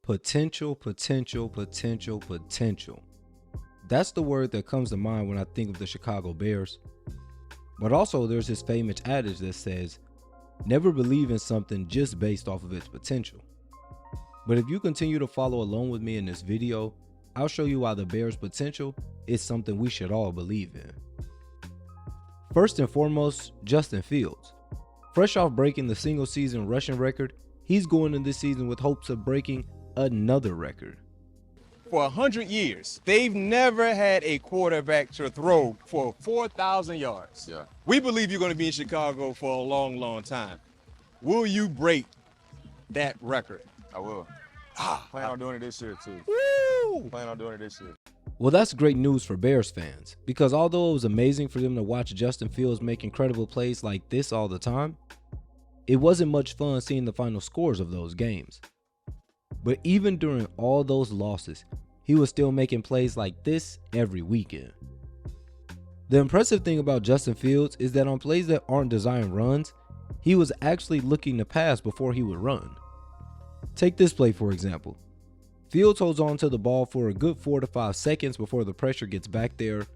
Potential, potential, potential, potential. That's the word that comes to mind when I think of the Chicago Bears. But also there's this famous adage that says, never believe in something just based off of its potential. But if you continue to follow along with me in this video, I'll show you why the Bears' potential is something we should all believe in. First and foremost, Justin Fields. Fresh off breaking the single season rushing record, he's going into this season with hopes of breaking another record. For 100 years, they've never had a quarterback to throw for 4,000 yards. Yeah. We believe you're going to be in Chicago for a long, long time. Will you break that record? I will. Plan on doing it this year too. Woo! Plan on doing it this year. Well, that's great news for Bears fans, because although it was amazing for them to watch Justin Fields make incredible plays like this all the time, it wasn't much fun seeing the final scores of those games. But even during all those losses, he was still making plays like this every weekend. The impressive thing about Justin Fields is that on plays that aren't designed runs, he was actually looking to pass before he would run. Take this play for example. Fields holds on to the ball for a good 4 to 5 seconds before the pressure gets back there,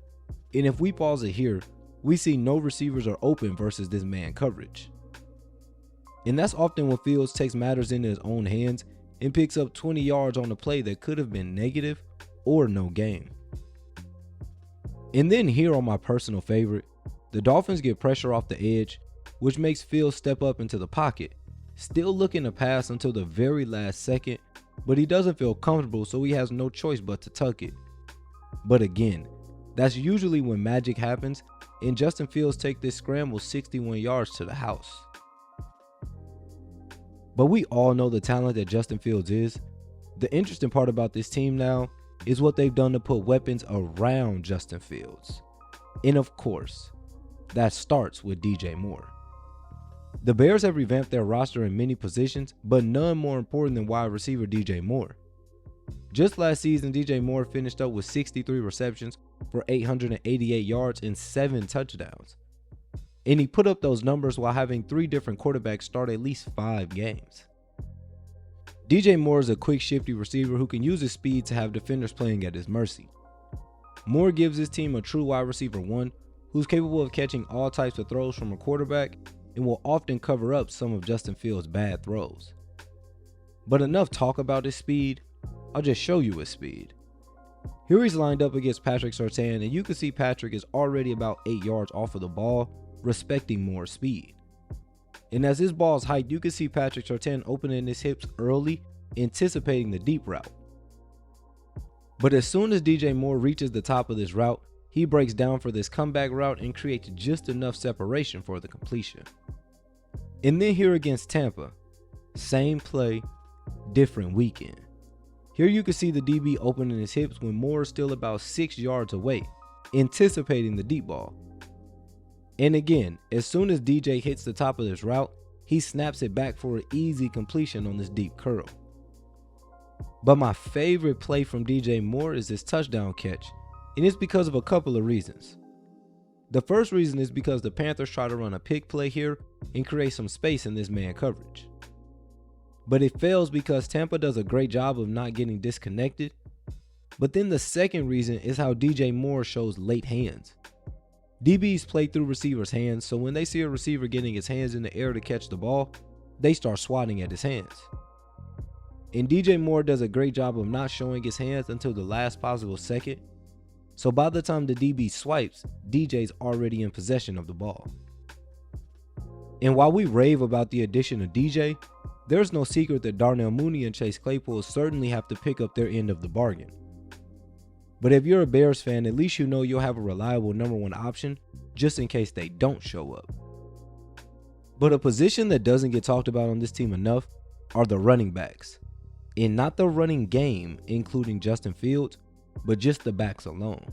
and if we pause it here, we see no receivers are open versus this man coverage. And that's often when Fields takes matters into his own hands and picks up 20 yards on a play that could have been negative or no gain. And then here on my personal favorite, the Dolphins get pressure off the edge, which makes Fields step up into the pocket, still looking to pass until the very last second, but he doesn't feel comfortable, so he has no choice but to tuck it. But again, that's usually when magic happens, and Justin Fields takes this scramble 61 yards to the house. But we all know the talent that Justin Fields is. The interesting part about this team now is what they've done to put weapons around Justin Fields. And of course, that starts with DJ Moore. The Bears have revamped their roster in many positions, but none more important than wide receiver DJ Moore. Just last season, DJ Moore finished up with 63 receptions for 888 yards and 7 touchdowns. And he put up those numbers while having 3 different quarterbacks start at least 5 games. DJ Moore is a quick, shifty receiver who can use his speed to have defenders playing at his mercy. Moore gives his team a true wide receiver 1 who's capable of catching all types of throws from a quarterback and will often cover up some of Justin Fields' bad throws. But enough talk about his speed, I'll just show you his speed. Here he's lined up against Patrick Surtain, and you can see Patrick is already about 8 yards off of the ball, respecting Moore's speed. And as his ball is hiked, you can see Patrick Surtain opening his hips early, anticipating the deep route. But as soon as DJ Moore reaches the top of this route, he breaks down for this comeback route and creates just enough separation for the completion. And then here against Tampa, same play, different weekend. Here you can see the DB opening his hips when Moore is still about 6 yards away, anticipating the deep ball. And again, as soon as DJ hits the top of this route, he snaps it back for an easy completion on this deep curl. But my favorite play from DJ Moore is this touchdown catch, and it's because of a couple of reasons. The first reason is because the Panthers try to run a pick play here and create some space in this man coverage. But it fails because Tampa does a great job of not getting disconnected. But then the second reason is how DJ Moore shows late hands. DBs play through receivers' hands, so when they see a receiver getting his hands in the air to catch the ball, they start swatting at his hands. And DJ Moore does a great job of not showing his hands until the last possible second, so by the time the DB swipes, DJ's already in possession of the ball. And while we rave about the addition of DJ, there's no secret that Darnell Mooney and Chase Claypool certainly have to pick up their end of the bargain. But if you're a Bears fan, at least you know you'll have a reliable number 1 option just in case they don't show up. But a position that doesn't get talked about on this team enough are the running backs. And not the running game, including Justin Fields, but just the backs alone.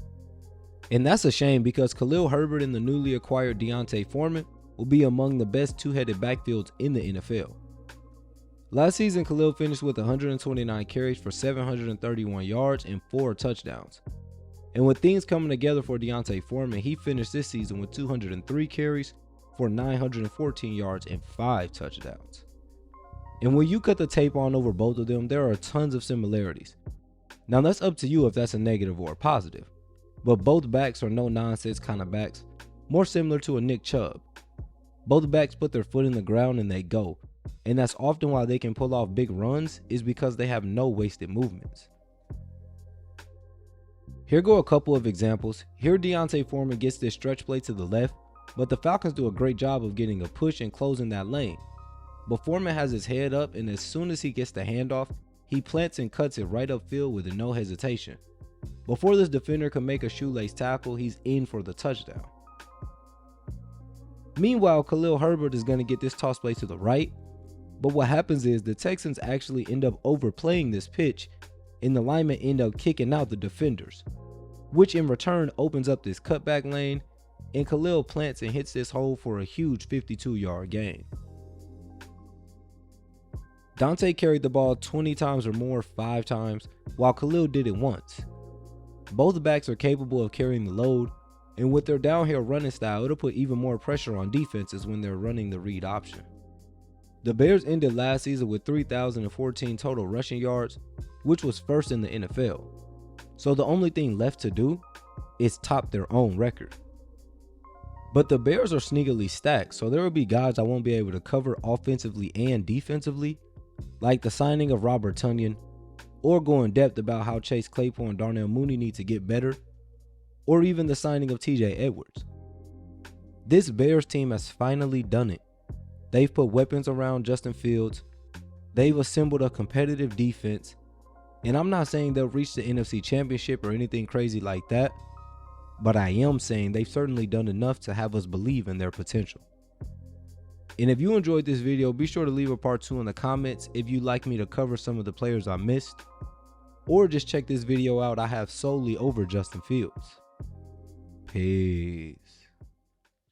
And that's a shame because Khalil Herbert and the newly acquired Deontay Foreman will be among the best two-headed backfields in the NFL. Last season, Khalil finished with 129 carries for 731 yards and 4 touchdowns. And with things coming together for Deontay Foreman, he finished this season with 203 carries for 914 yards and 5 touchdowns. And when you cut the tape on over both of them, there are tons of similarities. Now that's up to you if that's a negative or a positive. But both backs are no-nonsense kind of backs, more similar to a Nick Chubb. Both backs put their foot in the ground and they go. And that's often why they can pull off big runs, is because they have no wasted movements. Here go a couple of examples. Here Deontay Foreman gets this stretch play to the left, but the Falcons do a great job of getting a push and closing that lane. But Foreman has his head up, and as soon as he gets the handoff, he plants and cuts it right upfield with no hesitation. Before this defender can make a shoelace tackle, he's in for the touchdown. Meanwhile, Khalil Herbert is going to get this toss play to the right, but what happens is the Texans actually end up overplaying this pitch, and the linemen end up kicking out the defenders, which in return opens up this cutback lane, and Khalil plants and hits this hole for a huge 52-yard gain. Dante carried the ball 20 times or more 5 times, while Khalil did it once. Both backs are capable of carrying the load, and with their downhill running style, it'll put even more pressure on defenses when they're running the read option. The Bears ended last season with 3,014 total rushing yards, which was first in the NFL. So the only thing left to do is top their own record. But the Bears are sneakily stacked, so there will be guys I won't be able to cover offensively and defensively, like the signing of Robert Tonyan, or go in depth about how Chase Claypool and Darnell Mooney need to get better, or even the signing of TJ Edwards. This Bears team has finally done it. They've put weapons around Justin Fields, they've assembled a competitive defense, and I'm not saying they'll reach the NFC Championship or anything crazy like that, but I am saying they've certainly done enough to have us believe in their potential. And if you enjoyed this video, be sure to leave a part 2 in the comments if you'd like me to cover some of the players I missed, or just check this video out I have solely over Justin Fields. Peace.